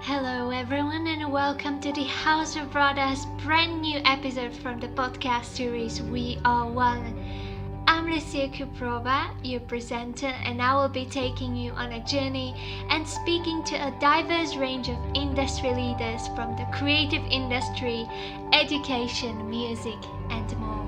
Hello, everyone, and welcome to the House of RADHA's brand new episode from the podcast series WE-R1. I'm Lucia Kuprova, your presenter, and I will be taking you on a journey and speaking to a diverse range of industry leaders from the creative industry, education, music, and more.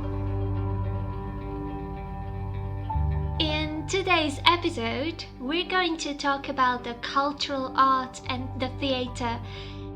In today's episode, we're going to talk about the cultural arts and the theatre.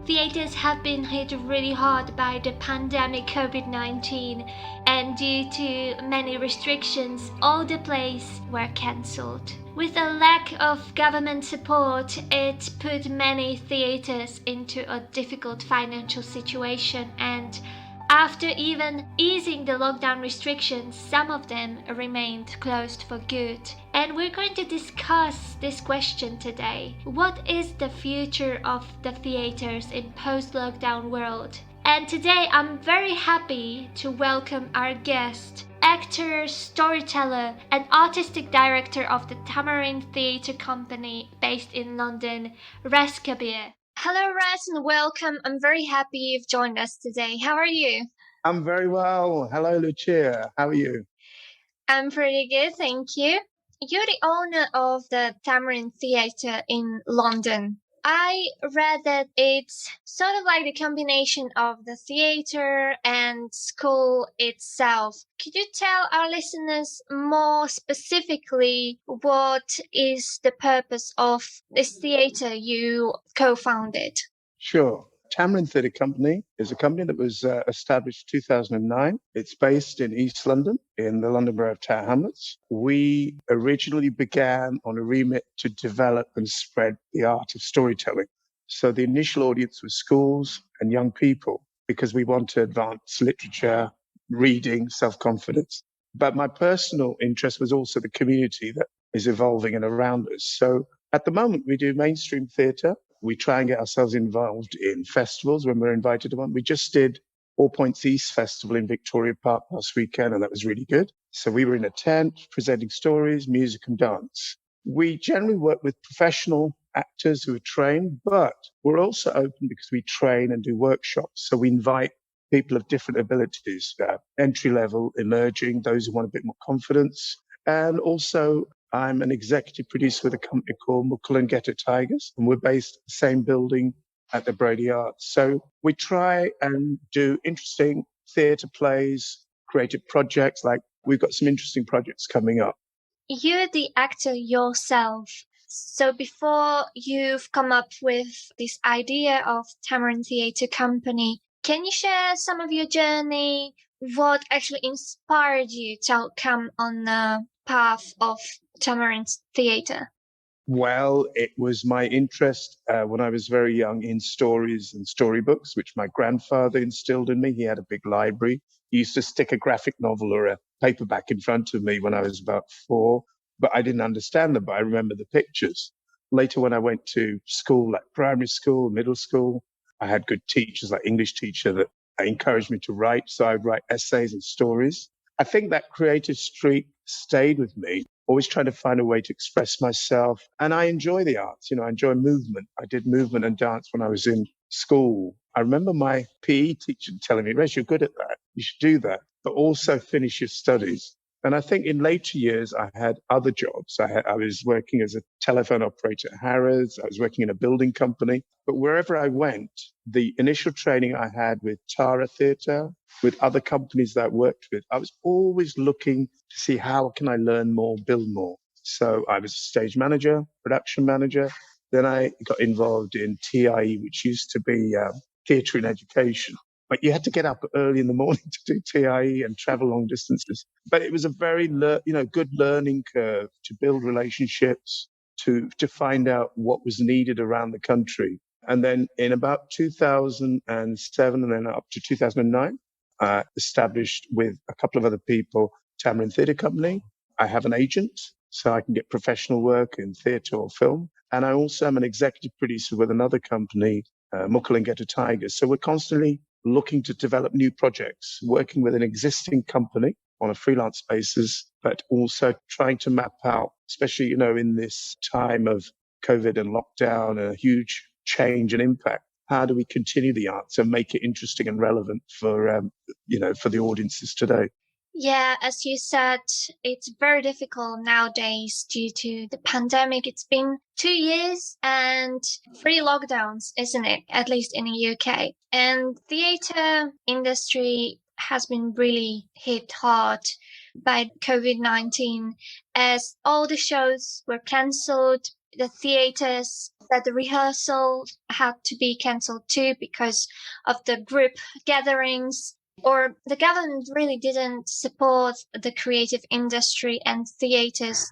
Theatres have been hit really hard by the pandemic COVID-19, and due to many restrictions, all the plays were cancelled. With a lack of government support, it put many theatres into a difficult financial situation, and after even easing the lockdown restrictions, some of them remained closed for good. And we're going to discuss this question today. What is the future of the theaters in post-lockdown world? And today I'm very happy to welcome our guest, actor, storyteller, and artistic director of the Tamarind Theatre Company based in London, Rez Kabir. Hello, Rez, and welcome. I'm very happy you've joined us today. How are you? I'm very well. Hello, Lucia. How are you? I'm pretty good, thank you. You're the owner of the Tamarind Theatre in London. I read that it's sort of like the combination of the theatre and school itself. Could you tell our listeners more specifically what is the purpose of this theatre you co-founded? Sure. Tamarind Theatre Company is a company that was established 2009. It's based in East London, in the London Borough of Tower Hamlets. We originally began on a remit to develop and spread the art of storytelling. So the initial audience was schools and young people because we want to advance literature, reading, self-confidence. But my personal interest was also the community that is evolving and around us. So at the moment, we do mainstream theatre. We try and get ourselves involved in festivals when we're invited to one. We just did All Points East Festival in Victoria Park last weekend, and that was really good. So we were in a tent presenting stories, music and dance. We generally work with professional actors who are trained, but we're also open because we train and do workshops. So we invite people of different abilities, entry level, emerging, those who want a bit more confidence. And also I'm an executive producer with a company called Muckle and Ghetto Tigers, and we're based in the same building at the Brady Arts. So we try and do interesting theatre plays, creative projects, like we've got some interesting projects coming up. You're the actor yourself. So before you've come up with this idea of Tamarind Theatre Company, can you share some of your journey? What actually inspired you to come on the path of Tamarind Theatre? Well, it was my interest when I was very young in stories and storybooks, which my grandfather instilled in me. He had a big library. He used to stick a graphic novel or a paperback in front of me when I was about 4, but I didn't understand them, but I remember the pictures. Later, when I went to school, like primary school, middle school, I had good teachers, like English teacher, that encouraged me to write. So I'd write essays and stories. I think that creative streak stayed with me, always trying to find a way to express myself. And I enjoy the arts. I enjoy movement. I did movement and dance when I was in school. I remember my PE teacher telling me, Rez, you're good at that. You should do that, but also finish your studies. And I think in later years, I had other jobs. I was working as a telephone operator at Harrods. I was working in a building company. But wherever I went, the initial training I had with Tara Theatre, with other companies that I worked with, I was always looking to see how can I learn more, build more. So I was a stage manager, production manager. Then I got involved in TIE, which used to be theatre in education. But you had to get up early in the morning to do TIE and travel long distances. But it was a very, good learning curve to build relationships, to find out what was needed around the country. And then in about 2007 and then up to 2009, established with a couple of other people, Tamarind Theatre Company. I have an agent, so I can get professional work in theatre or film. And I also am an executive producer with another company, Muckle and Ghetto Tigers. So we're constantly looking to develop new projects, working with an existing company on a freelance basis, but also trying to map out, especially, in this time of COVID and lockdown, a huge change and impact? How do we continue the arts and make it interesting and relevant for, for the audiences today? Yeah, as you said, it's very difficult nowadays due to the pandemic. It's been 2 years and 3 lockdowns, isn't it? At least in the UK. And theatre industry has been really hit hard by COVID-19 as all the shows were cancelled. The theatres that the rehearsals had to be cancelled too because of the group gatherings, or the government really didn't support the creative industry and theaters,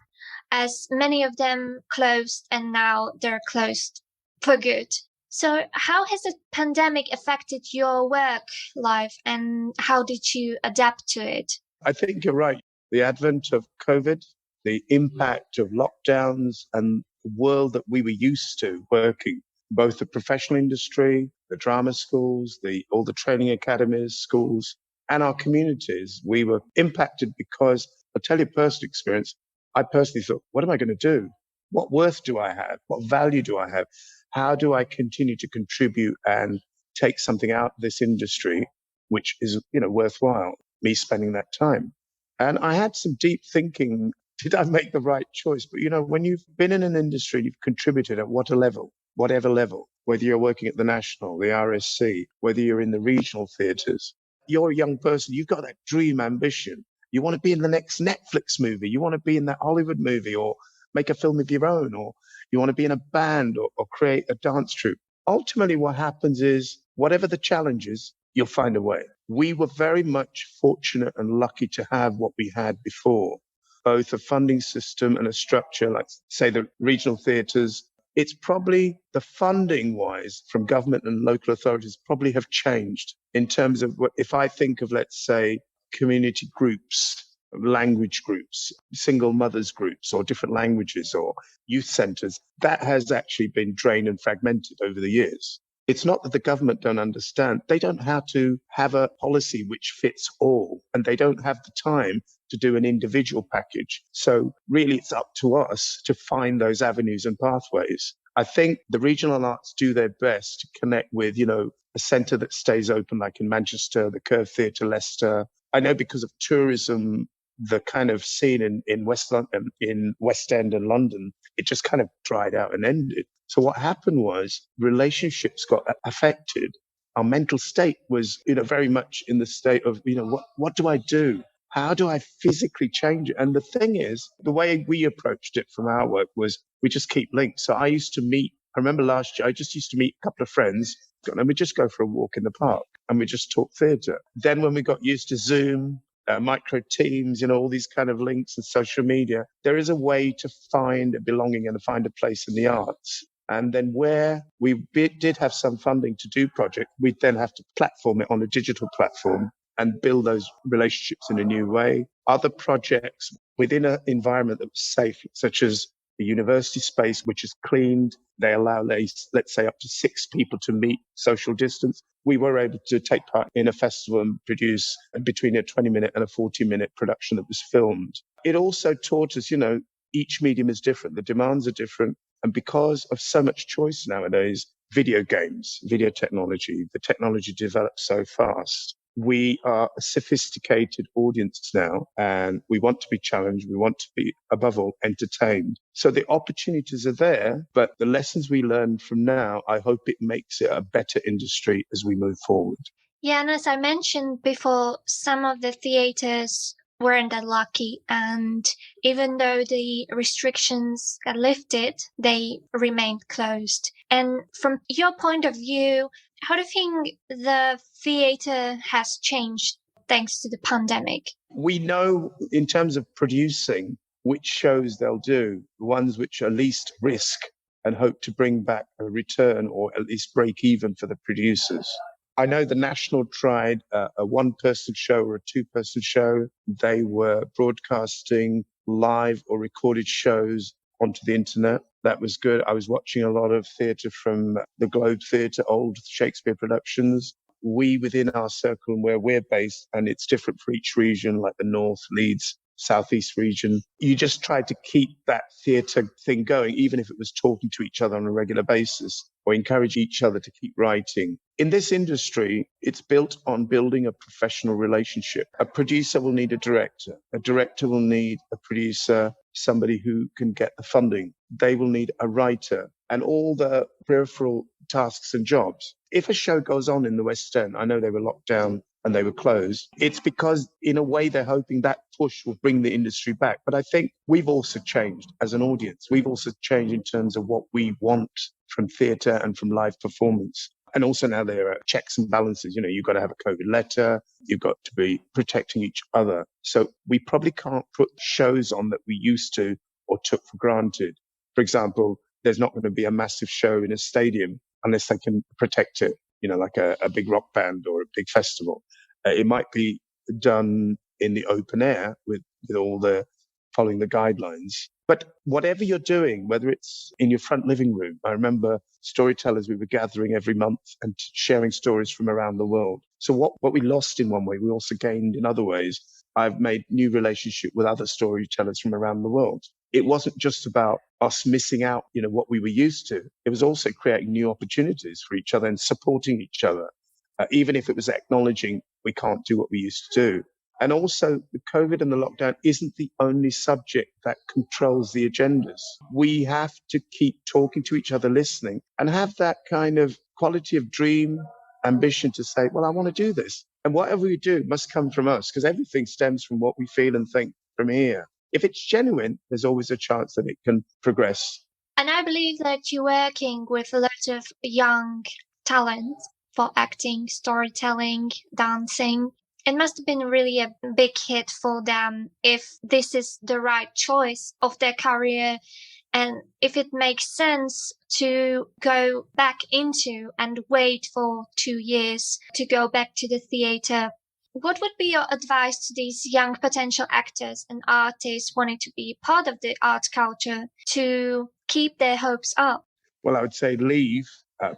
as many of them closed and now they're closed for good. So how has the pandemic affected your work life and how did you adapt to it? I think you're right. The advent of COVID, the impact of lockdowns, and the world that we were used to working, both the professional industry, the drama schools, all the training academies, schools, and our communities, we were impacted because I'll tell you personal experience. I personally thought, what am I going to do? What worth do I have? What value do I have? How do I continue to contribute and take something out of this industry, which is, worthwhile? Me spending that time. And I had some deep thinking. Did I make the right choice? But when you've been in an industry, you've contributed at whatever level, whether you're working at the National, the RSC, whether you're in the regional theatres, you're a young person, you've got that dream ambition. You want to be in the next Netflix movie. You want to be in that Hollywood movie or make a film of your own, or you want to be in a band or create a dance troupe. Ultimately, what happens is whatever the challenge is, you'll find a way. We were very much fortunate and lucky to have what we had before, both a funding system and a structure like, say, the regional theatres. It's probably the funding wise from government and local authorities probably have changed in terms of if I think of, let's say, community groups, language groups, single mothers groups, or different languages, or youth centres, that has actually been drained and fragmented over the years. It's not that the government don't understand. They don't know how to have a policy which fits all, and they don't have the time to do an individual package. So really, it's up to us to find those avenues and pathways. I think the regional arts do their best to connect with, a centre that stays open, like in Manchester, the Curve Theatre, Leicester. I know because of tourism, the kind of scene in West End and London, it just kind of dried out and ended. So what happened was relationships got affected. Our mental state was, very much in the state of, what do I do? How do I physically change it? And the thing is, the way we approached it from our work was we just keep links. So I remember last year, I just used to meet a couple of friends and we just go for a walk in the park and we just talk theatre. Then when we got used to Zoom, micro teams, all these kind of links and social media, there is a way to find a belonging and to find a place in the arts. And then where we did have some funding to do projects, we'd then have to platform it on a digital platform and build those relationships in a new way. Other projects within an environment that was safe, such as the university space, which is cleaned. They allow, let's say, up to 6 people to meet social distance. We were able to take part in a festival and produce between a 20-minute and a 40-minute production that was filmed. It also taught us, each medium is different. The demands are different. And because of so much choice nowadays, video games, video technology, the technology develops so fast. We are a sophisticated audience now, and we want to be challenged. We want to be, above all, entertained. So the opportunities are there, but the lessons we learn from now, I hope it makes it a better industry as we move forward. Yeah, and as I mentioned before, some of the theaters weren't that lucky, and even though the restrictions got lifted, they remained closed. And from your point of view, how do you think the theatre has changed thanks to the pandemic? We know in terms of producing which shows they'll do, the ones which are least risk and hope to bring back a return or at least break even for the producers. I know the National tried a one-person show or a two-person show. They were broadcasting live or recorded shows onto the internet. That was good. I was watching a lot of theatre from the Globe Theatre, old Shakespeare productions. We, within our circle and where we're based, and it's different for each region, like the North, Leeds, Southeast region, you just tried to keep that theatre thing going, even if it was talking to each other on a regular basis. or encourage each other to keep writing. In this industry, it's built on building a professional relationship. A producer will need a director will need a producer, somebody who can get the funding. They will need a writer and all the peripheral tasks and jobs. If a show goes on in the West End, I know they were locked down and they were closed, it's because in a way they're hoping that push will bring the industry back. But I think we've also changed as an audience. We've also changed in terms of what we want from theatre and from live performance. And also now there are checks and balances. You've got to have a COVID letter. You've got to be protecting each other. So we probably can't put shows on that we used to or took for granted. For example, there's not going to be a massive show in a stadium unless they can protect it, like a big rock band or a big festival. It might be done in the open air with all the following the guidelines. But whatever you're doing, whether it's in your front living room, I remember Storytellers, we were gathering every month and sharing stories from around the world. So what we lost in one way, we also gained in other ways. I've made new relationship with other storytellers from around the world. It wasn't just about us missing out, what we were used to. It was also creating new opportunities for each other and supporting each other, even if it was acknowledging we can't do what we used to do. And also, the COVID and the lockdown isn't the only subject that controls the agendas. We have to keep talking to each other, listening, and have that kind of quality of dream, ambition to say, well, I want to do this. And whatever we do must come from us, because everything stems from what we feel and think from here. If it's genuine, there's always a chance that it can progress. And I believe that you're working with a lot of young talents for acting, storytelling, dancing. It must have been really a big hit for them if this is the right choice of their career and if it makes sense to go back into and wait for 2 years to go back to the theatre. What would be your advice to these young potential actors and artists wanting to be part of the art culture to keep their hopes up? Well, I would say leave,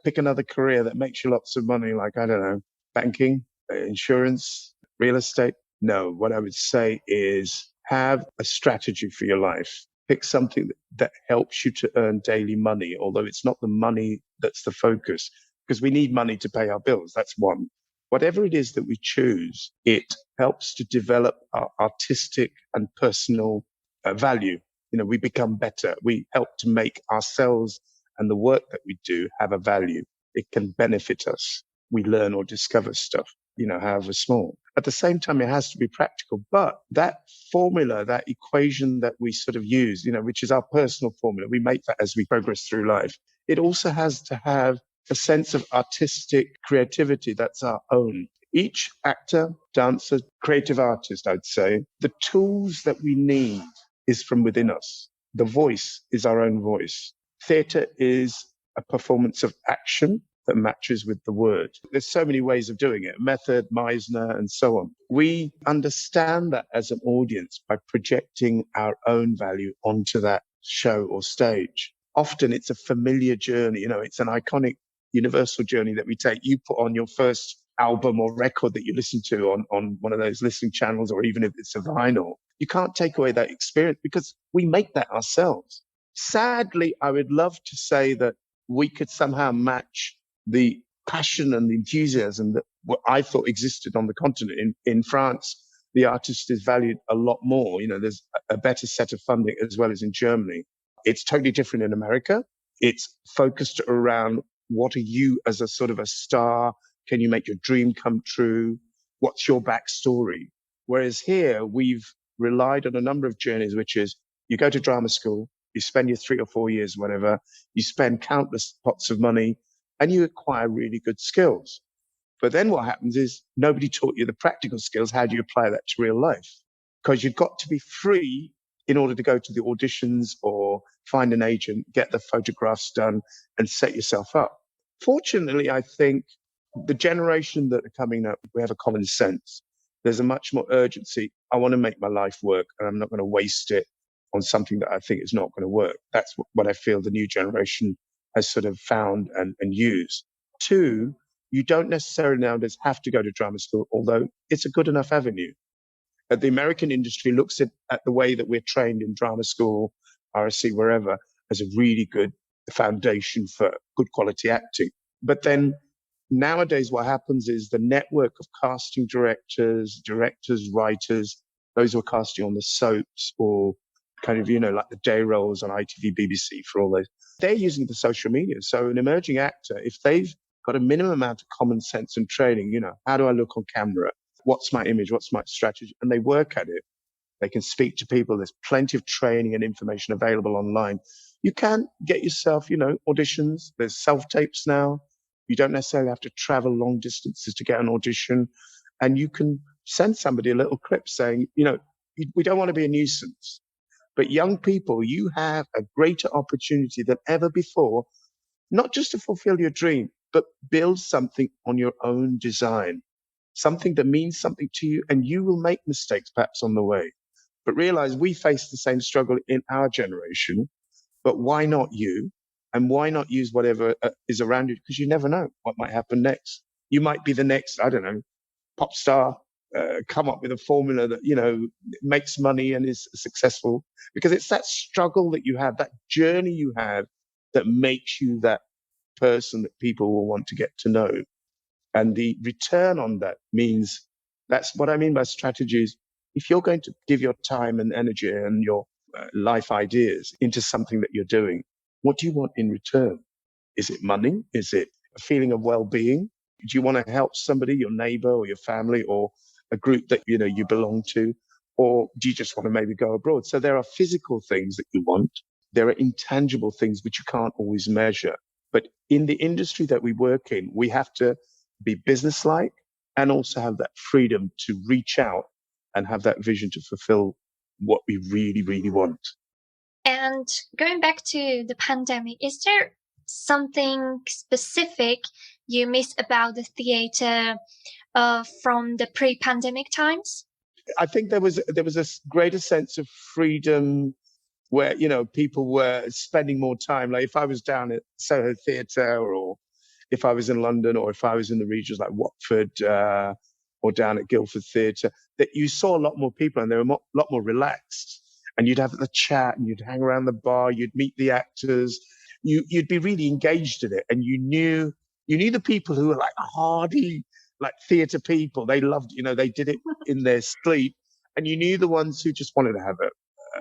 pick another career that makes you lots of money, like, I don't know, banking, insurance, real estate. No, what I would say is have a strategy for your life. Pick something that helps you to earn daily money, although it's not the money that's the focus, because we need money to pay our bills. That's one. Whatever it is that we choose, it helps to develop our artistic and personal value. We become better. We help to make ourselves and the work that we do have a value. It can benefit us. We learn or discover stuff, however small. At the same time, it has to be practical. But that formula, that equation that we sort of use, which is our personal formula, we make that as we progress through life. It also has to have a sense of artistic creativity that's our own. Each actor, dancer, creative artist, I'd say, the tools that we need is from within us. The voice is our own voice. Theatre is a performance of action that matches with the word. There's so many ways of doing it, method, Meisner, and so on. We understand that as an audience by projecting our own value onto that show or stage. Often it's a familiar journey, it's an iconic universal journey that we take. You put on your first album or record that you listen to on one of those listening channels, or even if it's a vinyl. You can't take away that experience because we make that ourselves. Sadly, I would love to say that we could somehow match the passion and the enthusiasm that what I thought existed on the continent. In France, the artist is valued a lot more. There's a better set of funding as well as in Germany. It's totally different in America. It's focused around what are you as a sort of a star? Can you make your dream come true? What's your backstory? Whereas here, we've relied on a number of journeys, which is you go to drama school, you spend your 3 or 4 years, whatever, you spend countless pots of money, and you acquire really good skills. But then what happens is nobody taught you the practical skills. How do you apply that to real life? Because you've got to be free in order to go to the auditions or find an agent, get the photographs done, and set yourself up. Fortunately, I think the generation that are coming up, we have a common sense. There's a much more urgency. I want to make my life work, and I'm not going to waste it on something that I think is not going to work. That's what I feel the new generation has sort of found and used. Two, you don't necessarily nowadays have to go to drama school, although it's a good enough avenue. The American industry looks at the way that we're trained in drama school, RSC, wherever, as a really good the foundation for good quality acting. But then nowadays, what happens is the network of casting directors, writers, those who are casting on the soaps or kind of, like the day roles on ITV, BBC for all those, they're using the social media. So an emerging actor, if they've got a minimum amount of common sense and training, how do I look on camera? What's my image? What's my strategy? And they work at it. They can speak to people. There's plenty of training and information available online. You can get yourself, auditions. There's self-tapes now. You don't necessarily have to travel long distances to get an audition. And you can send somebody a little clip saying, we don't want to be a nuisance. But young people, you have a greater opportunity than ever before, not just to fulfill your dream, but build something on your own design, something that means something to you, and you will make mistakes perhaps on the way. But realize we face the same struggle in our generation, but why not you? And why not use whatever is around you? Because you never know what might happen next. You might be the next, I don't know, pop star, come up with a formula that, makes money and is successful. Because it's that struggle that you have, that journey you have that makes you that person that people will want to get to know. And the return on that means, that's what I mean by strategies. If you're going to give your time and energy and your life ideas into something that you're doing, what do you want in return? Is it money? Is it a feeling of well-being? Do you want to help somebody, your neighbor or your family or a group that you belong to? Or do you just want to maybe go abroad? So there are physical things that you want. There are intangible things which you can't always measure. But in the industry that we work in, we have to be businesslike and also have that freedom to reach out and have that vision to fulfill what we really, really want. And going back to the pandemic, is there something specific you miss about the theatre from the pre-pandemic times? I think there was a greater sense of freedom where people were spending more time. Like if I was down at Soho Theatre, or if I was in London, or if I was in the regions like Watford or down at Guildford Theatre, that you saw a lot more people and they were a lot more relaxed. And you'd have the chat and you'd hang around the bar, you'd meet the actors, you'd be really engaged in it. And you knew the people who were like hardy, like theatre people. They loved, they did it in their sleep. And you knew the ones who just wanted to have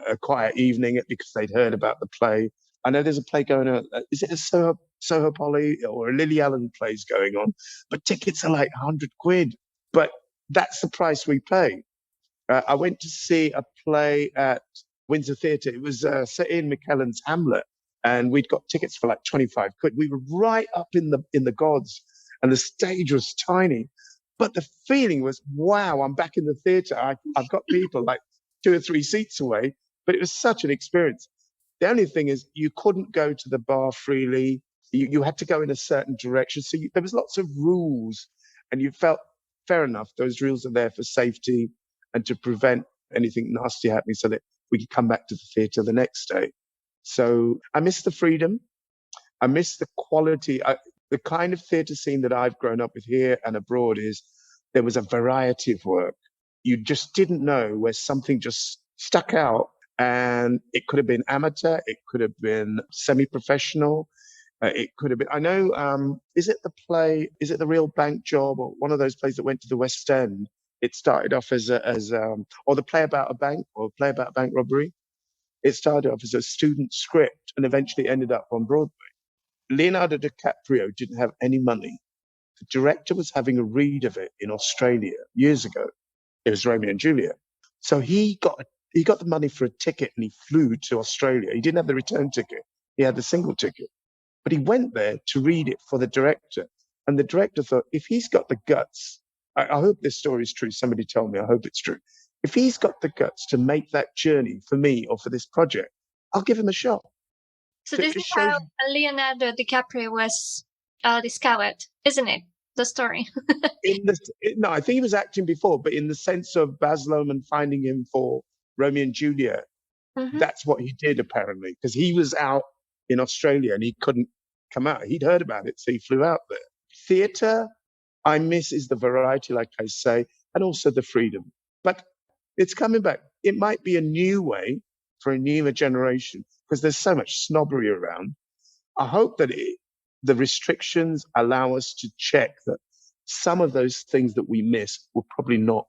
a quiet evening because they'd heard about the play. I know there's a play going on. Is it a Soho Poly or a Lily Allen plays going on? But tickets are like 100 quid. But that's the price we pay. I went to see a play at Windsor Theatre. It was Sir Ian McKellen's Hamlet, and we'd got tickets for like 25 quid. We were right up in the gods, and the stage was tiny. But the feeling was, wow, I'm back in the theatre. I've got people like 2 or 3 seats away, but it was such an experience. The only thing is you couldn't go to the bar freely. You had to go in a certain direction. So there was lots of rules, and you felt, fair enough, those rules are there for safety and to prevent anything nasty happening so that we could come back to the theatre the next day. So I miss the freedom. I miss the quality. The kind of theatre scene that I've grown up with here and abroad is there was a variety of work. You just didn't know where something just stuck out, and it could have been amateur, it could have been semi-professional, it could have been, I know, is it the Real Bank Job, or one of those plays that went to the West End? It started off or the play about a bank, or play about a bank robbery. It started off as a student script and eventually ended up on Broadway. Leonardo DiCaprio didn't have any money. The director was having a read of it in Australia years ago. It was Romeo and Juliet. So he got the money for a ticket and he flew to Australia. He didn't have the return ticket. He had the single ticket. But he went there to read it for the director. And the director thought, if he's got the guts, I hope this story is true. Somebody told me, I hope it's true. If he's got the guts to make that journey for me or for this project, I'll give him a shot. So this is how Leonardo DiCaprio was discovered, isn't it? The story. No, I think he was acting before, but in the sense of Baz Luhrmann finding him for Romeo and Juliet, that's what he did apparently, because he was out in Australia and he couldn't come out. He'd heard about it, so he flew out there. Theatre, I miss is the variety, like I say, and also the freedom. But it's coming back. It might be a new way for a newer generation, because there's so much snobbery around. I hope that the restrictions allow us to check that some of those things that we miss were probably not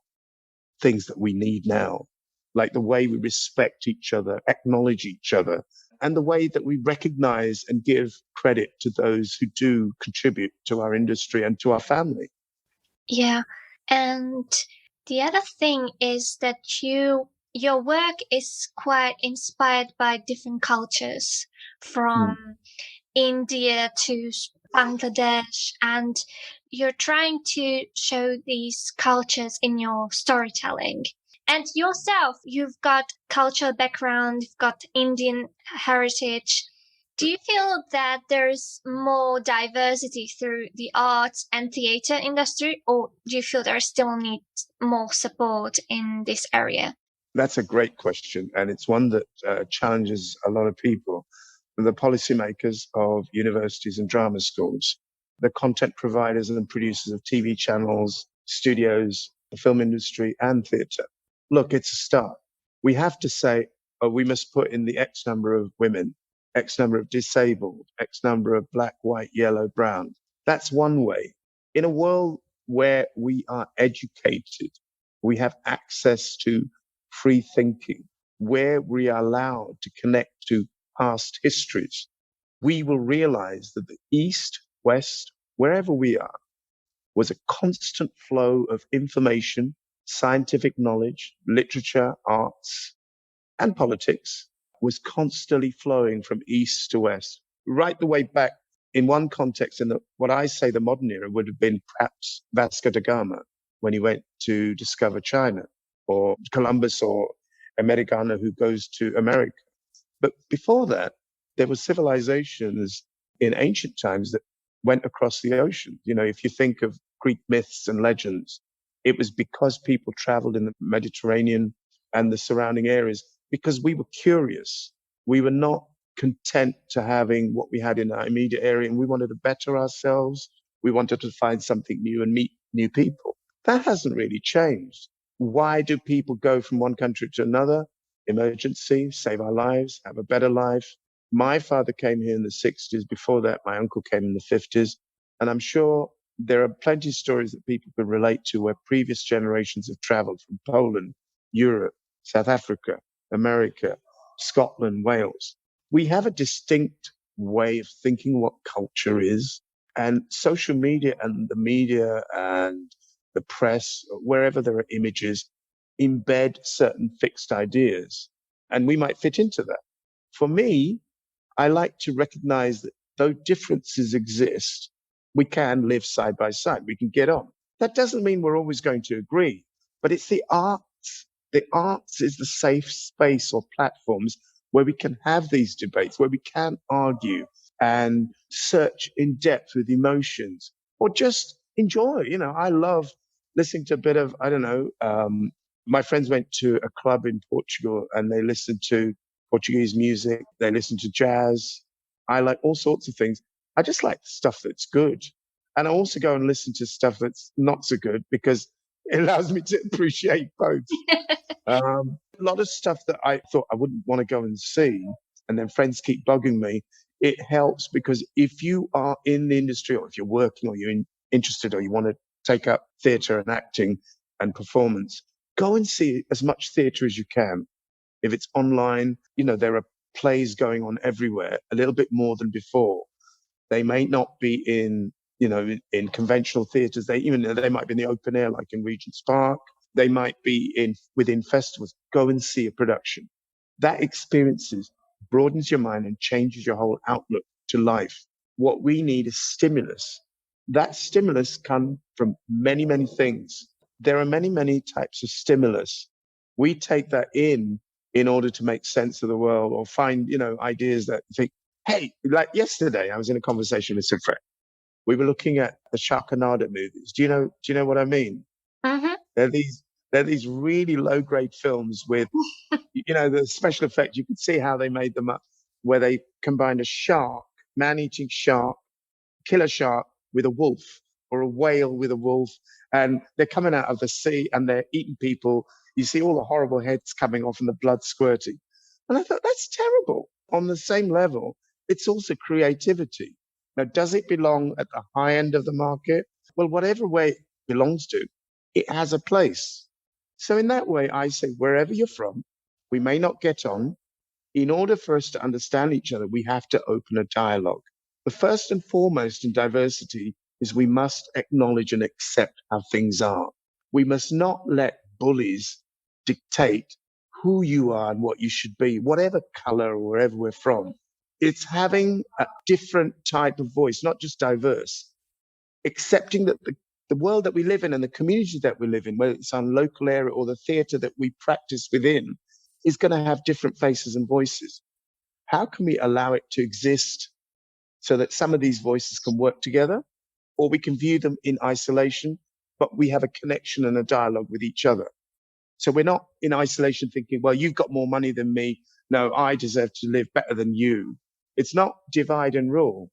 things that we need now, like the way we respect each other, acknowledge each other, and the way that we recognize and give credit to those who do contribute to our industry and to our family. Yeah. And the other thing is that your work is quite inspired by different cultures Mm. from India to Bangladesh, and you're trying to show these cultures in your storytelling. And yourself, you've got cultural background, you've got Indian heritage. Do you feel that there's more diversity through the arts and theatre industry, or do you feel there still needs more support in this area? That's a great question, and it's one that challenges a lot of people. The policymakers of universities and drama schools, the content providers and producers of TV channels, studios, the film industry, and theatre. Look, it's a start. We have to say, oh, we must put in the X number of women, X number of disabled, X number of black, white, yellow, brown. That's one way. In a world where we are educated, we have access to free thinking, where we are allowed to connect to past histories, we will realize that the East, West, wherever we are, was a constant flow of information, scientific knowledge, literature, arts, and politics was constantly flowing from East to West, right the way back in one context, in what I say the modern era would have been perhaps Vasco da Gama when he went to discover China, or Columbus or Americano who goes to America. But before that, there were civilizations in ancient times that went across the ocean. You know, if you think of Greek myths and legends, it was because people traveled in the Mediterranean and the surrounding areas because we were curious. We were not content to having what we had in our immediate area, and we wanted to better ourselves. We wanted to find something new and meet new people. That hasn't really changed. Why do people go from one country to another? Emergency, save our lives, have a better life. My father came here in the 60s. Before that, my uncle came in the 50s. And I'm sure there are plenty of stories that people can relate to where previous generations have traveled from Poland, Europe, South Africa, America, Scotland, Wales. We have a distinct way of thinking what culture is. And social media and the media and the press, wherever there are images, embed certain fixed ideas. And we might fit into that. For me, I like to recognize that though differences exist, we can live side by side. We can get on. That doesn't mean we're always going to agree, but it's the arts. The arts is the safe space or platforms where we can have these debates, where we can argue and search in depth with emotions or just enjoy. You know, I love listening to a bit of, I don't know, my friends went to a club in Portugal and they listened to Portuguese music. They listen to jazz. I like all sorts of things. I just like stuff that's good. And I also go and listen to stuff that's not so good because it allows me to appreciate both. A lot of stuff that I thought I wouldn't want to go and see, and then friends keep bugging me. It helps because if you are in the industry or if you're working or interested or you want to take up theatre and acting and performance, go and see as much theatre as you can. If it's online, you know, there are plays going on everywhere, a little bit more than before. They may not be in, you know, in conventional theatres. They might be in the open air, like in Regent's Park. They might be within festivals. Go and see a production. That experiences broadens your mind and changes your whole outlook to life. What we need is stimulus. That stimulus comes from many, many things. There are many, many types of stimulus. We take that in order to make sense of the world or find, you know, ideas that think, hey, like yesterday, I was in a conversation with some friends. We were looking at the Sharknado movies. Do you know what I mean? Mm-hmm. They're these they're these really low grade films with, you know, the special effects. You can see how they made them up, where they combined a shark, man eating shark, killer shark with a wolf or a whale with a wolf. And they're coming out of the sea and they're eating people. You see all the horrible heads coming off and the blood squirting. And I thought, that's terrible. On the same level, it's also creativity. Now, does it belong at the high end of the market? Well, whatever way it belongs to, it has a place. So in that way, I say, wherever you're from, we may not get on. In order for us to understand each other, we have to open a dialogue. The first and foremost in diversity is we must acknowledge and accept how things are. We must not let bullies dictate who you are and what you should be, whatever color or wherever we're from. It's having a different type of voice, not just diverse, accepting that the world that we live in and the community that we live in, whether it's our local area or the theatre that we practice within, is going to have different faces and voices. How can we allow it to exist so that some of these voices can work together, or we can view them in isolation, but we have a connection and a dialogue with each other? So we're not in isolation thinking, well, you've got more money than me. No, I deserve to live better than you. It's not divide and rule.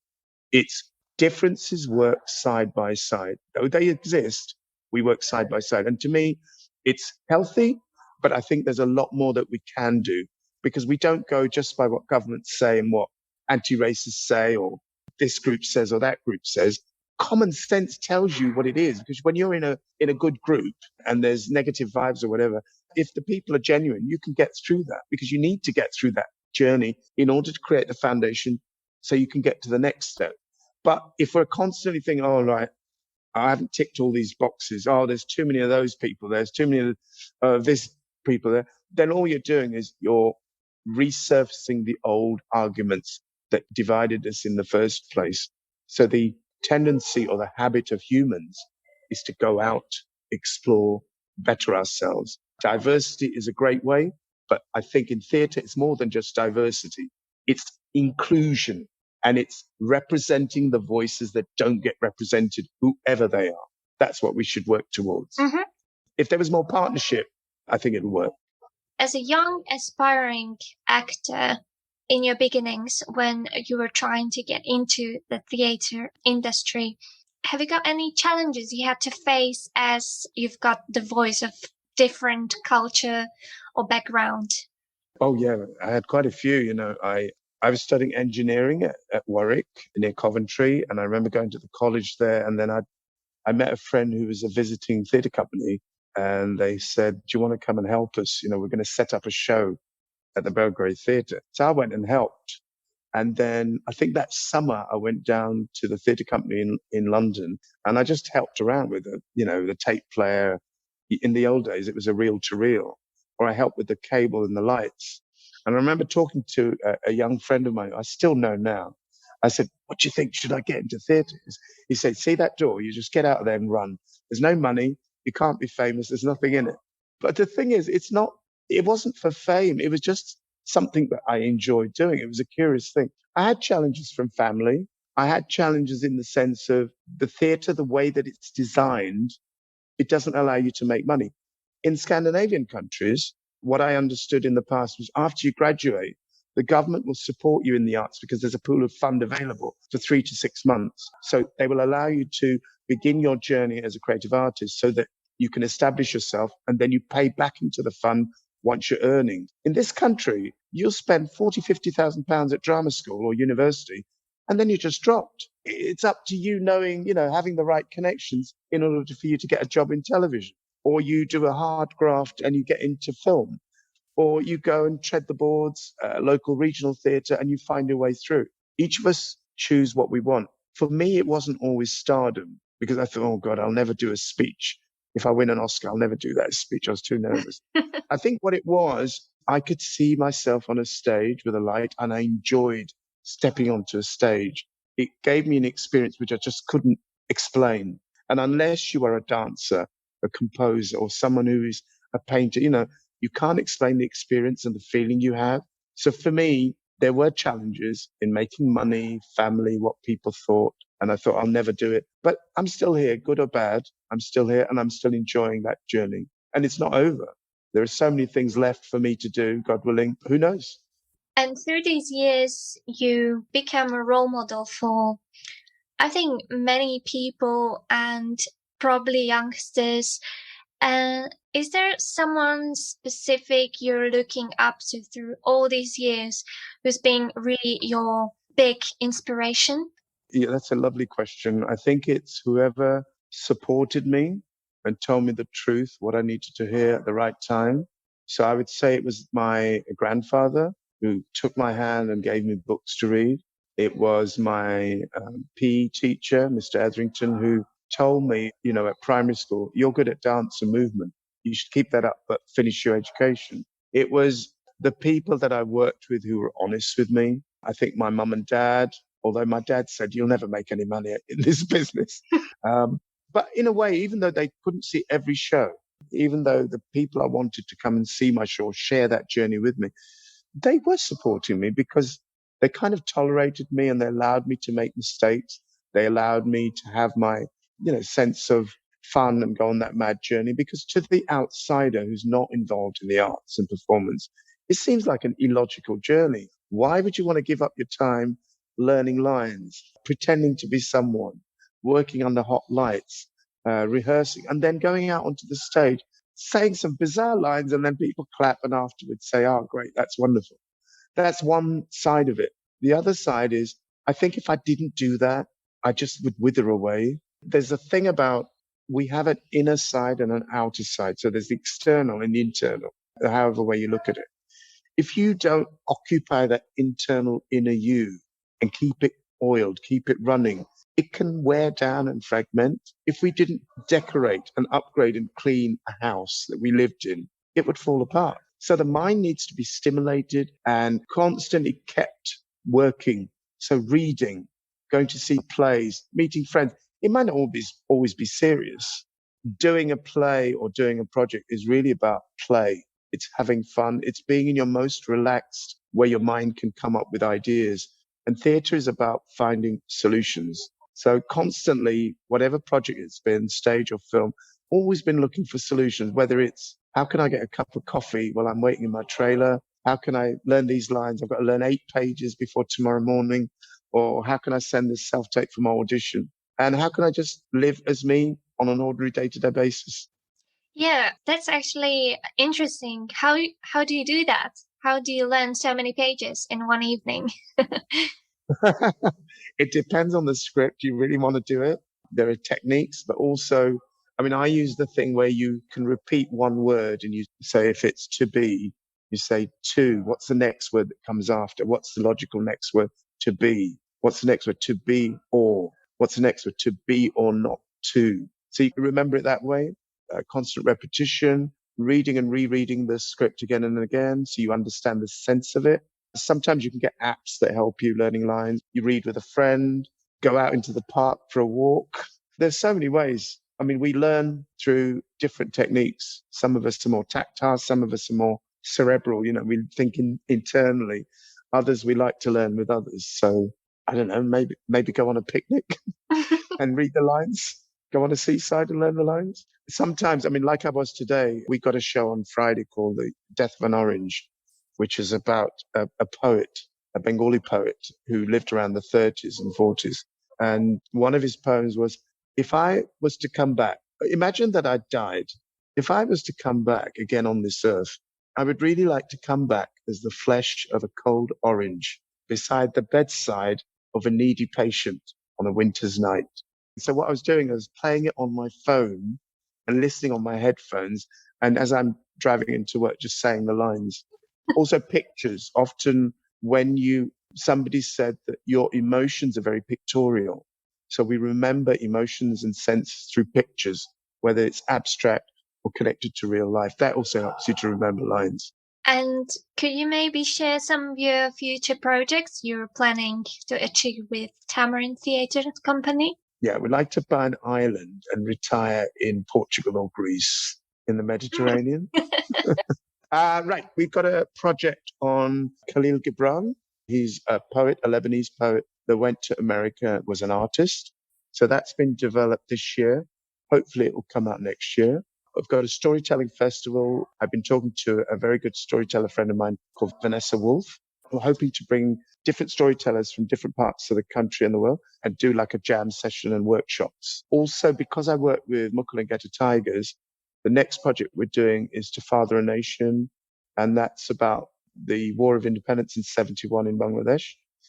It's differences work side by side. Though they exist, we work side by side. And to me, it's healthy, but I think there's a lot more that we can do because we don't go just by what governments say and what anti-racists say or this group says or that group says. Common sense tells you what it is, because when you're in a good group and there's negative vibes or whatever, if the people are genuine, you can get through that because you need to get through that journey in order to create the foundation so you can get to the next step. But if we're constantly thinking, oh, right, I haven't ticked all these boxes. Oh, there's too many of those people. There's too many of this people there. Then all you're doing is you're resurfacing the old arguments that divided us in the first place. So the tendency or the habit of humans is to go out, explore, better ourselves. Diversity is a great way, but I think in theatre, it's more than just diversity. It's inclusion. And it's representing the voices that don't get represented, whoever they are. That's what we should work towards. Mm-hmm. If there was more partnership, I think it'll work. As a young, aspiring actor in your beginnings, when you were trying to get into the theater industry, have you got any challenges you had to face as you've got the voice of different culture or background? Oh, yeah, I had quite a few. I was studying engineering at Warwick near Coventry. And I remember going to the college there. And then I met a friend who was a visiting theatre company. And they said, do you want to come and help us? We're going to set up a show at the Belgrade Theatre. So I went and helped. And then I think that summer I went down to the theatre company in London and I just helped around with the tape player. In the old days, it was a reel to reel, or I helped with the cable and the lights. And I remember talking to a young friend of mine, I still know now. I said, what do you think? Should I get into theatres? He said, see that door? You just get out of there and run. There's no money. You can't be famous. There's nothing in it. But the thing is, it wasn't for fame. It was just something that I enjoyed doing. It was a curious thing. I had challenges from family. I had challenges in the sense of the theatre, the way that it's designed, it doesn't allow you to make money. In Scandinavian countries, what I understood in the past was after you graduate, the government will support you in the arts because there's a pool of fund available for 3 to 6 months. So they will allow you to begin your journey as a creative artist so that you can establish yourself and then you pay back into the fund once you're earning. In this country, you'll spend 40, 50,000 pounds at drama school or university, and then you're just dropped. It's up to you knowing, having the right connections in order for you to get a job in television, or you do a hard graft and you get into film, or you go and tread the boards, local regional theatre, and you find your way through. Each of us choose what we want. For me, it wasn't always stardom because I thought, oh God, I'll never do a speech. If I win an Oscar, I'll never do that speech. I was too nervous. I think what it was, I could see myself on a stage with a light and I enjoyed stepping onto a stage. It gave me an experience which I just couldn't explain. And unless you are a dancer, a composer, or someone who is a painter, you can't explain the experience and the feeling you have. So for me, there were challenges in making money, family, what people thought. And I thought, I'll never do it. But I'm still here, good or bad. I'm still here and I'm still enjoying that journey. And it's not over. There are so many things left for me to do, God willing. Who knows? And through these years, you become a role model for, I think, many people and probably youngsters. And is there someone specific you're looking up to through all these years who's been really your big inspiration? Yeah, that's a lovely question. I think it's whoever supported me and told me the truth, what I needed to hear at the right time. So I would say it was my grandfather who took my hand and gave me books to read. It was my PE teacher, Mr. Etherington, who told me, at primary school, you're good at dance and movement. You should keep that up, but finish your education. It was the people that I worked with who were honest with me. I think my mum and dad, although my dad said, you'll never make any money in this business. Um, but in a way, even though they couldn't see every show, even though the people I wanted to come and see my show, share that journey with me, they were supporting me because they kind of tolerated me and they allowed me to make mistakes. They allowed me to have my, sense of fun and go on that mad journey. Because to the outsider who's not involved in the arts and performance, it seems like an illogical journey. Why would you want to give up your time learning lines, pretending to be someone, working under hot lights, rehearsing, and then going out onto the stage, saying some bizarre lines, and then people clap and afterwards say, oh, great, that's wonderful. That's one side of it. The other side is, I think if I didn't do that, I just would wither away. There's a thing about we have an inner side and an outer side. So there's the external and the internal, however way you look at it. If you don't occupy that internal inner you and keep it oiled, keep it running, it can wear down and fragment. If we didn't decorate and upgrade and clean a house that we lived in, it would fall apart. So the mind needs to be stimulated and constantly kept working. So reading, going to see plays, meeting friends. It might not always be serious. Doing a play or doing a project is really about play. It's having fun. It's being in your most relaxed where your mind can come up with ideas. And theatre is about finding solutions. So constantly, whatever project it's been, stage or film, always been looking for solutions, whether it's how can I get a cup of coffee while I'm waiting in my trailer? How can I learn these lines? I've got to learn 8 pages before tomorrow morning. Or how can I send this self-tape for my audition? And how can I just live as me on an ordinary day-to-day basis? Yeah, that's actually interesting. How do you do that? How do you learn so many pages in one evening? It depends on the script. You really want to do it. There are techniques, but also, I mean, I use the thing where you can repeat one word and you say, if it's to be, you say to. What's the next word that comes after? What's the logical next word? To be. What's the next word? To be or. What's the next word? To be or not to. So you can remember it that way. Constant repetition, reading and rereading the script again and again so you understand the sense of it. Sometimes you can get apps that help you learning lines. You read with a friend, go out into the park for a walk. There's so many ways. I mean, we learn through different techniques. Some of us are more tactile, some of us are more cerebral. We think internally. Others we like to learn with others. So I don't know, maybe go on a picnic and read the lines. Go on a seaside and learn the lines. Sometimes, I mean, like I was today, we got a show on Friday called The Death of an Orange, which is about a poet, a Bengali poet who lived around the 30s and 40s. And one of his poems was, if I was to come back, imagine that I died. If I was to come back again on this earth, I would really like to come back as the flesh of a cold orange beside the bedside of a needy patient on a winter's night. So what I was doing was playing it on my phone and listening on my headphones. And as I'm driving into work, just saying the lines. Also pictures. Often when somebody said that your emotions are very pictorial. So we remember emotions and sense through pictures, whether it's abstract or connected to real life. That also helps you to remember lines. And could you maybe share some of your future projects you're planning to achieve with Tamarind Theatre Company? Yeah, we'd like to buy an island and retire in Portugal or Greece in the Mediterranean. Right, we've got a project on Khalil Gibran. He's a poet, a Lebanese poet that went to America, was an artist. So that's been developed this year. Hopefully it will come out next year. I've got a storytelling festival. I've been talking to a very good storyteller friend of mine called Vanessa Wolf. We're hoping to bring different storytellers from different parts of the country and the world and do like a jam session and workshops. Also, because I work with Mukul Tigers, the next project we're doing is To Father a Nation, and that's about the War of Independence in 71 in Bangladesh.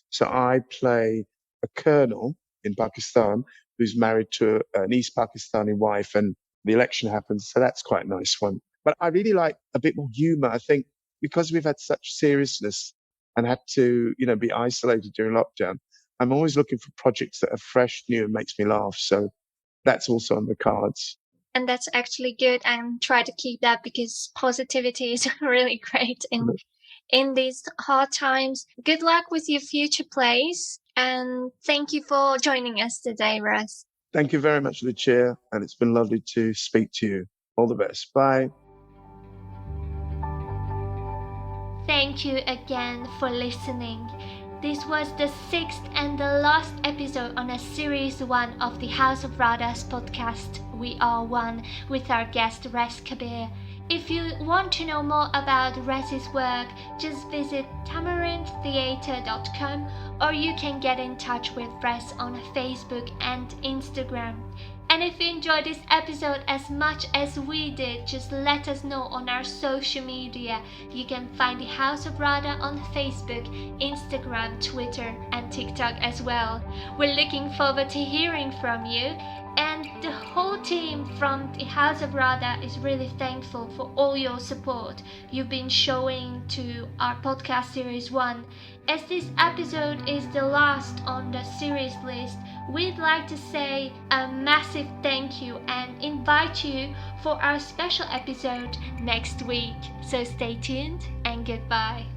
So I play a colonel in Pakistan who's married to an East Pakistani wife, and the election happens. So that's quite a nice one. But I really like a bit more humor. I think because we've had such seriousness and had to, be isolated during lockdown, I'm always looking for projects that are fresh, new, and makes me laugh. So that's also on the cards. And that's actually good, and try to keep that because positivity is really great in these hard times. Good luck with your future plays, and thank you for joining us today, Rez. Thank you very much, Lucia, and it's been lovely to speak to you. All the best. Bye. Thank you again for listening. This was the 6th and the last episode on a series 1 of the House of RADHA's podcast, WE-R1, with our guest Rez Kabir. If you want to know more about Rez's work, just visit tamarindtheatre.com, or you can get in touch with Rez on Facebook and Instagram. And if you enjoyed this episode as much as we did, just let us know on our social media. You can find the House of RADHA on Facebook, Instagram, Twitter, and TikTok as well. We're looking forward to hearing from you. And the whole team from the House of RADHA is really thankful for all your support you've been showing to our podcast series 1. As this episode is the last on the series list, we'd like to say a massive thank you and invite you for our special episode next week. So stay tuned and goodbye.